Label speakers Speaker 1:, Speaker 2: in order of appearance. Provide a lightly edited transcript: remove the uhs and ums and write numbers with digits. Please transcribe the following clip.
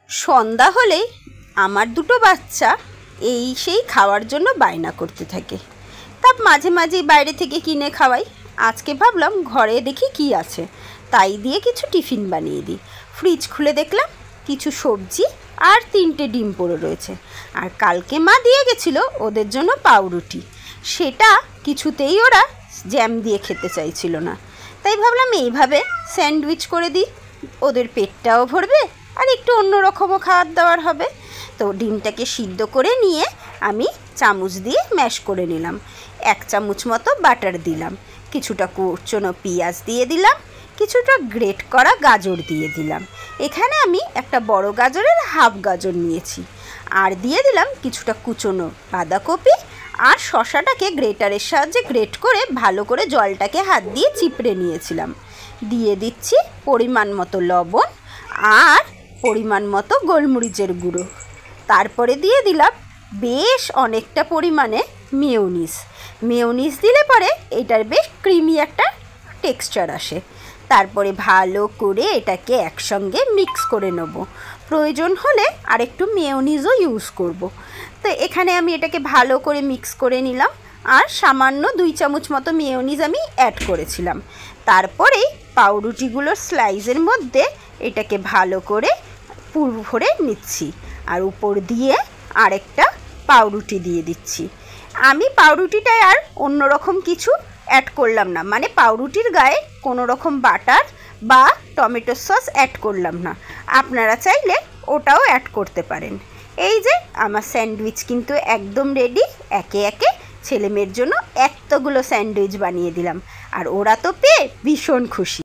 Speaker 1: সন্ধ্যা হলেই আমার দুটো বাচ্চা এই সেই খাওয়ার জন্য বায়না করতে থাকে। তা মাঝে মাঝেই বাইরে থেকে কিনে খাওয়াই। আজকে ভাবলাম ঘরে দেখি কি আছে, তাই দিয়ে কিছু টিফিন বানিয়ে দিই। ফ্রিজ খুলে দেখলাম কিছু সবজি আর 3টে ডিম পড়ে রয়েছে। আর কালকে মা দিয়ে গেছিলো ওদের জন্য পাউরুটি, সেটা কিছুতেই ওরা জ্যাম দিয়ে খেতে চাইছিল না। তাই ভাবলাম এইভাবে স্যান্ডউইচ করে দিই, ওদের পেটটাও ভরবে আর একটু অন্যরকমও খাবার দাবার হবে। তো ডিমটাকে সিদ্ধ করে নিয়ে আমি চামচ দিয়ে ম্যাশ করে নিলাম। 1 চামচ মতো বাটার দিলাম, কিছুটা কুচনো পেঁয়াজ দিয়ে দিলাম, কিছুটা গ্রেট করা গাজর দিয়ে দিলাম। এখানে আমি একটা বড় গাজরের হাফ গাজর নিয়েছি। আর দিয়ে দিলাম কিছুটা কুচনো বাঁধাকপি, আর শসাটাকে গ্রেটারের সাহায্যে গ্রেট করে ভালো করে জলটাকে হাত দিয়ে চিপড়ে নিয়েছিলাম। দিয়ে দিচ্ছি পরিমাণ মতো লবণ আর পরিমাণ মতো গোলমরিচের গুঁড়ো। তারপরে দিয়ে দিলাম বেশ অনেকটা পরিমাণে মেয়োনিজ দিলে পরে এটার বেশ ক্রিমি একটা টেক্সচার আসে। তারপরে ভালো করে এটাকে একসঙ্গে মিক্স করে নেব। প্রয়োজন হলে আর একটু মেয়োনিজও ইউজ করব। তো এখানে আমি এটাকে ভালো করে মিক্স করে নিলাম, আর সামান্য 2 চামচ মতো মেয়োনিজ আমি অ্যাড করেছিলাম। তারপরেই পাউরুটিগুলোর স্লাইসের মধ্যে এটাকে ভালো করে পুর ভরে নিচ্ছি, আর উপর দিয়ে আরেকটা পাউরুটি দিয়ে দিচ্ছি। আমি পাউরুটিটায় আর অন্যরকম কিছু অ্যাড করলাম না, মানে পাউরুটির গায়ে কোনো রকম বাটার বা টমেটো সস অ্যাড করলাম না। আপনারা চাইলে ওটাও অ্যাড করতে পারেন। এই যে আমার স্যান্ডউইচ কিন্তু একদম রেডি। একে একে ছেলেমেয়ের জন্য এতগুলো স্যান্ডউইচ বানিয়ে দিলাম, আর ওরা তো পেয়ে ভীষণ খুশি।